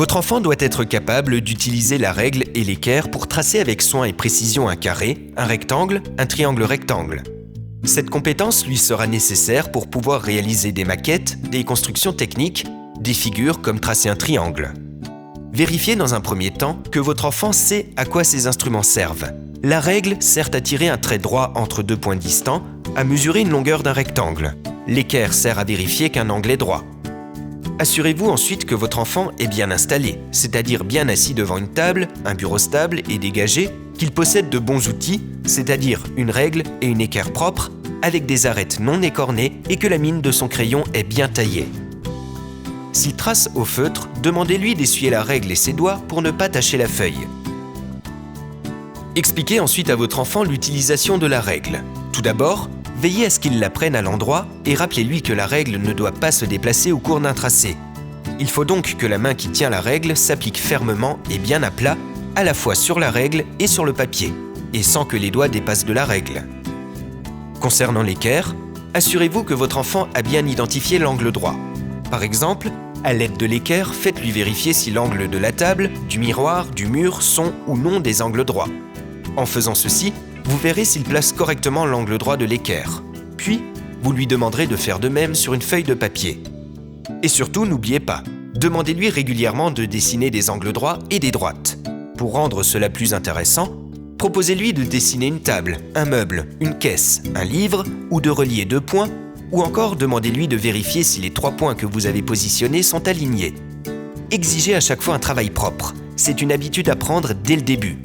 Votre enfant doit être capable d'utiliser la règle et l'équerre pour tracer avec soin et précision un carré, un rectangle, un triangle rectangle. Cette compétence lui sera nécessaire pour pouvoir réaliser des maquettes, des constructions techniques, des figures comme tracer un triangle. Vérifiez dans un premier temps que votre enfant sait à quoi ces instruments servent. La règle sert à tirer un trait droit entre deux points distants, à mesurer une longueur d'un rectangle. L'équerre sert à vérifier qu'un angle est droit. Assurez-vous ensuite que votre enfant est bien installé, c'est-à-dire bien assis devant une table, un bureau stable et dégagé, qu'il possède de bons outils, c'est-à-dire une règle et une équerre propres, avec des arêtes non écornées et que la mine de son crayon est bien taillée. S'il trace au feutre, demandez-lui d'essuyer la règle et ses doigts pour ne pas tacher la feuille. Expliquez ensuite à votre enfant l'utilisation de la règle. Tout d'abord, veillez à ce qu'il la prenne à l'endroit et rappelez-lui que la règle ne doit pas se déplacer au cours d'un tracé. Il faut donc que la main qui tient la règle s'applique fermement et bien à plat, à la fois sur la règle et sur le papier, et sans que les doigts dépassent de la règle. Concernant l'équerre, assurez-vous que votre enfant a bien identifié l'angle droit. Par exemple, à l'aide de l'équerre, faites-lui vérifier si l'angle de la table, du miroir, du mur sont ou non des angles droits. En faisant ceci, vous verrez s'il place correctement l'angle droit de l'équerre. Puis, vous lui demanderez de faire de même sur une feuille de papier. Et surtout, n'oubliez pas, demandez-lui régulièrement de dessiner des angles droits et des droites. Pour rendre cela plus intéressant, proposez-lui de dessiner une table, un meuble, une caisse, un livre ou de relier deux points, ou encore demandez-lui de vérifier si les 3 points que vous avez positionnés sont alignés. Exigez à chaque fois un travail propre. C'est une habitude à prendre dès le début.